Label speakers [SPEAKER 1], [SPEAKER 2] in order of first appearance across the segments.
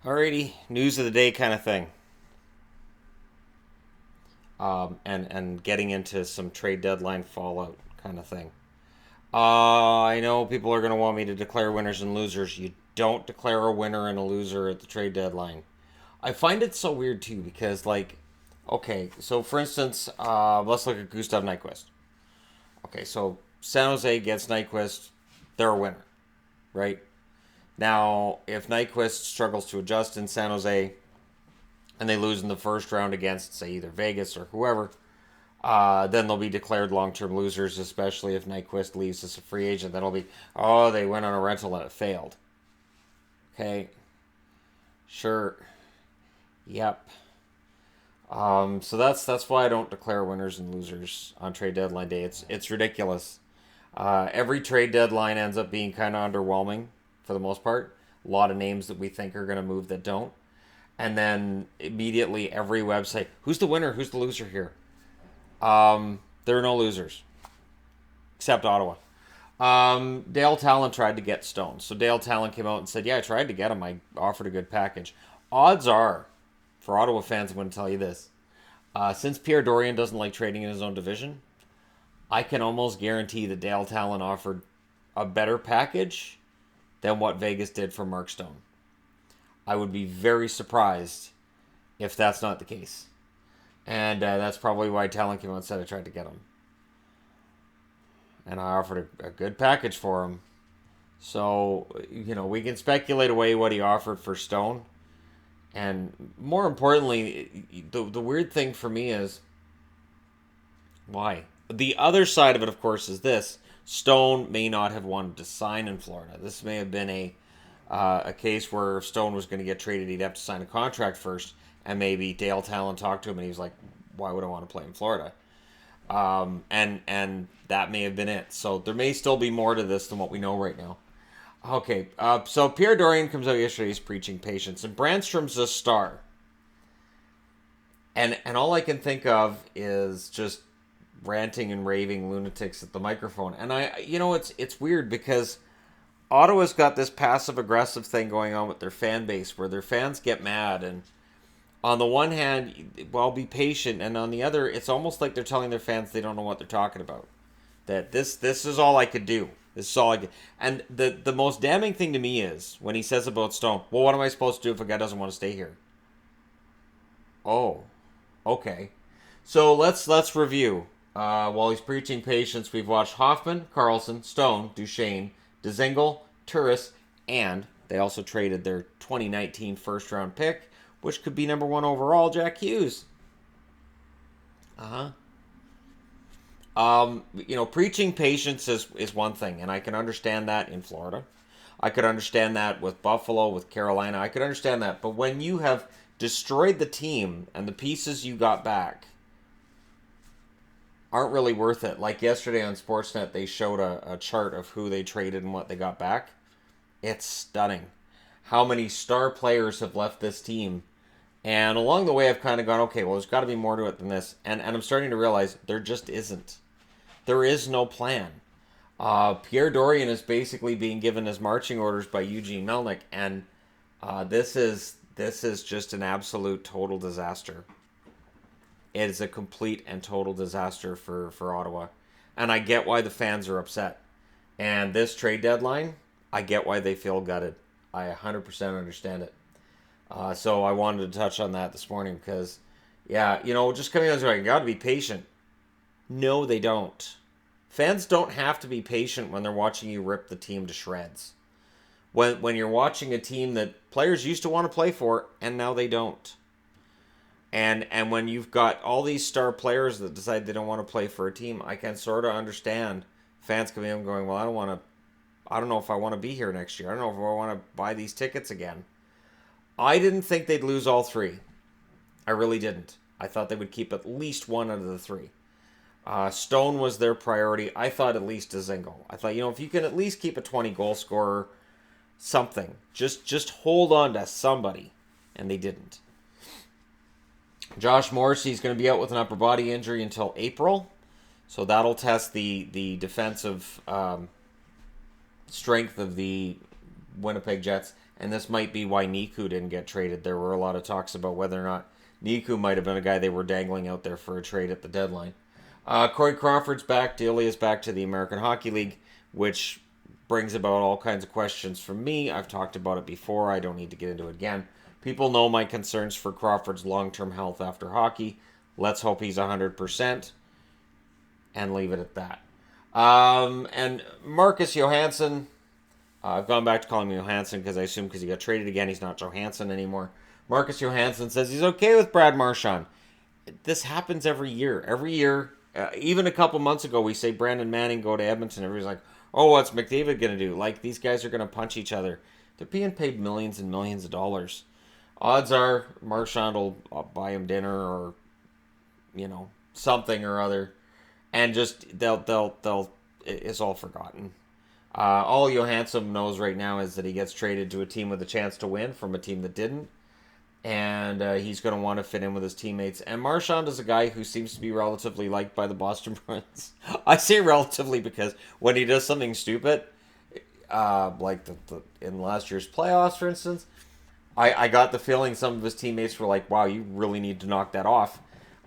[SPEAKER 1] Alrighty, news of the day kind of thing. And getting into some trade deadline fallout kind of thing. I know people are going to want me to declare winners and losers. You don't declare a winner and a loser at the trade deadline. I find it so weird too because, like, okay, so for instance, let's look at Gustav Nyquist. Okay, so San Jose gets Nyquist, they're a winner, right? Now, if Nyquist struggles to adjust in San Jose, and they lose in the first round against, say, either Vegas or whoever, then they'll be declared long-term losers, especially if Nyquist leaves as a free agent. Then it'll be, oh, they went on a rental and it failed. Okay, sure, yep. So that's why I don't declare winners and losers on trade deadline day. It's ridiculous. Every trade deadline ends up being kind of underwhelming for the most part. A lot of names that we think are going to move that don't. And then immediately every website, who's the winner, who's the loser here? There are no losers except Ottawa. Dale Talon tried to get Stone, so Dale Talon came out and said, "Yeah, I tried to get him. I offered a good package." Odds are, for Ottawa fans, I'm going to tell you this: since Pierre Dorion doesn't like trading in his own division, I can almost guarantee that Dale Talon offered a better package than what Vegas did for Mark Stone. I would be very surprised if that's not the case. And that's probably why Talon came out and said I tried to get him. And I offered a good package for him. So, we can speculate away what he offered for Stone. And more importantly, the weird thing for me is why? The other side of it, of course, is this. Stone may not have wanted to sign in Florida. This may have been a case where if Stone was going to get traded, he'd have to sign a contract first, and maybe Dale Talon talked to him, and he was like, "Why would I want to play in Florida?" And that may have been it. So there may still be more to this than what we know right now. Okay, so Pierre Dorion comes out yesterday. He's preaching patience, and Brandstrom's a star. And all I can think of is just ranting and raving lunatics at the microphone. And it's weird because Ottawa's got this passive aggressive thing going on with their fan base where their fans get mad, and on the one hand, well, be patient, and on the other, it's almost like they're telling their fans they don't know what they're talking about. That this is all I could do. This is all I could. And the most damning thing to me is when he says about Stone, well, what am I supposed to do if a guy doesn't want to stay here? Oh, okay. So let's review. While he's preaching patience, we've watched Hoffman, Carlson, Stone, Duchesne, Dzingel, Turris, and they also traded their 2019 first round pick, which could be number one overall, Jack Hughes. Preaching patience is one thing, and I can understand that in Florida. I could understand that with Buffalo, with Carolina. I could understand that. But when you have destroyed the team and the pieces you got back aren't really worth it. Like yesterday on Sportsnet, they showed a chart of who they traded and what they got back. It's stunning. How many star players have left this team? And along the way, I've kind of gone, okay, well, there's got to be more to it than this. And I'm starting to realize there just isn't. There is no plan. Pierre Dorion is basically being given his marching orders by Eugene Melnyk, and this is just an absolute total disaster. It is a complete and total disaster for Ottawa. And I get why the fans are upset. And this trade deadline, I get why they feel gutted. I 100% understand it. So I wanted to touch on that this morning because, just coming out and saying, you got to be patient. No, they don't. Fans don't have to be patient when they're watching you rip the team to shreds. When you're watching a team that players used to want to play for and now they don't. And when you've got all these star players that decide they don't want to play for a team, I can sort of understand fans coming in and going, well, I don't know if I want to be here next year. I don't know if I want to buy these tickets again. I didn't think they'd lose all three. I really didn't. I thought they would keep at least one out of the three. Stone was their priority. I thought at least Dzingel. I thought, if you can at least keep a 20-goal scorer, something. Just hold on to somebody. And they didn't. Josh Morrissey's going to be out with an upper body injury until April. So that'll test the defensive strength of the Winnipeg Jets. And this might be why Niku didn't get traded. There were a lot of talks about whether or not Niku might have been a guy they were dangling out there for a trade at the deadline. Corey Crawford's back. Daly is back to the American Hockey League, which brings about all kinds of questions from me. I've talked about it before. I don't need to get into it again. People know my concerns for Crawford's long-term health after hockey. Let's hope he's 100% and leave it at that. And Marcus Johansson, I've gone back to calling him Johansson because I assume because he got traded again, he's not Johansson anymore. Marcus Johansson says he's okay with Brad Marchand. This happens every year. Every year, even a couple months ago, we say Brandon Manning go to Edmonton. Everybody's like, oh, what's McDavid going to do? Like, these guys are going to punch each other. They're being paid millions and millions of dollars. Odds are Marchand will buy him dinner or, something or other. And just, it's all forgotten. All Johansson knows right now is that he gets traded to a team with a chance to win from a team that didn't. And he's going to want to fit in with his teammates. And Marchand is a guy who seems to be relatively liked by the Boston Bruins. I say relatively because when he does something stupid, like in last year's playoffs, for instance, I got the feeling some of his teammates were like, wow, you really need to knock that off.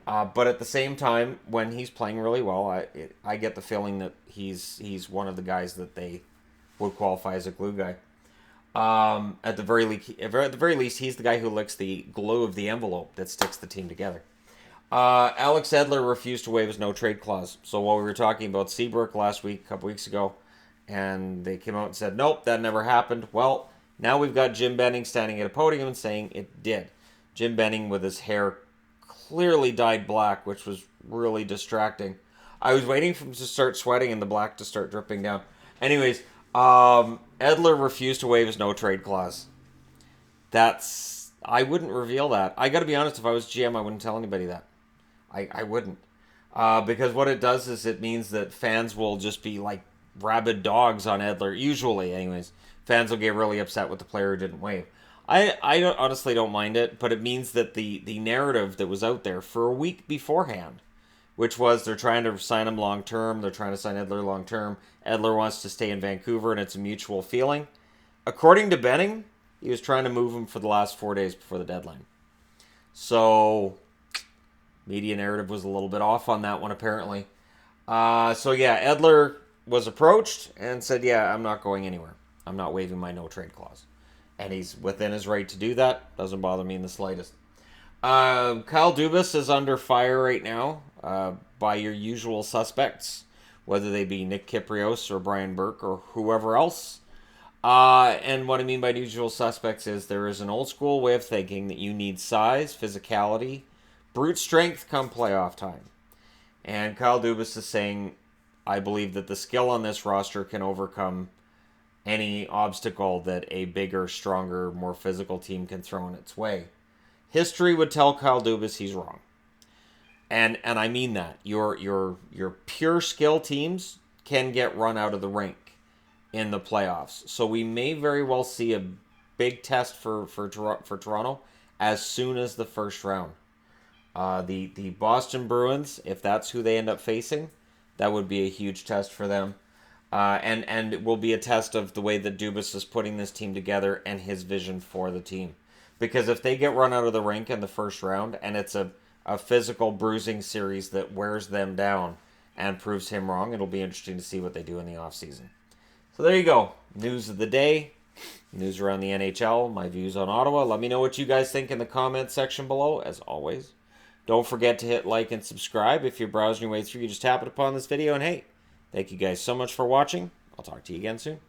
[SPEAKER 1] But at the same time, when he's playing really well, I get the feeling that he's one of the guys that they would qualify as a glue guy. At the very least, he's the guy who licks the glue of the envelope that sticks the team together. Alex Edler refused to waive his no-trade clause. So while we were talking about Seabrook last week, a couple weeks ago, and they came out and said, nope, that never happened. Well, now we've got Jim Benning standing at a podium and saying it did. Jim Benning with his hair clearly dyed black, which was really distracting. I was waiting for him to start sweating and the black to start dripping down. Anyways, Edler refused to waive his no-trade clause. I wouldn't reveal that. I got to be honest, if I was GM, I wouldn't tell anybody that. I wouldn't. Because what it does is it means that fans will just be like rabid dogs on Edler. Usually, anyways. Fans will get really upset with the player who didn't waive. Honestly don't mind it, but it means that the narrative that was out there for a week beforehand, which was they're trying to sign him long-term, they're trying to sign Edler long-term, Edler wants to stay in Vancouver, and it's a mutual feeling. According to Benning, he was trying to move him for the last 4 days before the deadline. So, media narrative was a little bit off on that one, apparently. Edler was approached and said, yeah, I'm not going anywhere. I'm not waiving my no-trade clause. And he's within his right to do that. Doesn't bother me in the slightest. Kyle Dubas is under fire right now by your usual suspects, whether they be Nick Kyprios or Brian Burke or whoever else. And what I mean by usual suspects is there is an old school way of thinking that you need size, physicality, brute strength come playoff time. And Kyle Dubas is saying, I believe that the skill on this roster can overcome any obstacle that a bigger, stronger, more physical team can throw in its way. History would tell Kyle Dubas he's wrong. And I mean that. Your pure skill teams can get run out of the rink in the playoffs. So we may very well see a big test for Toronto as soon as the first round. The Boston Bruins, if that's who they end up facing, that would be a huge test for them. And it will be a test of the way that Dubas is putting this team together and his vision for the team. Because if they get run out of the rink in the first round and it's a physical bruising series that wears them down and proves him wrong, it'll be interesting to see what they do in the offseason. So there you go. News of the day. News around the NHL. My views on Ottawa. Let me know what you guys think in the comments section below, as always. Don't forget to hit like and subscribe. If you're browsing your way through, you just tap it upon this video. And hey, thank you guys so much for watching. I'll talk to you again soon.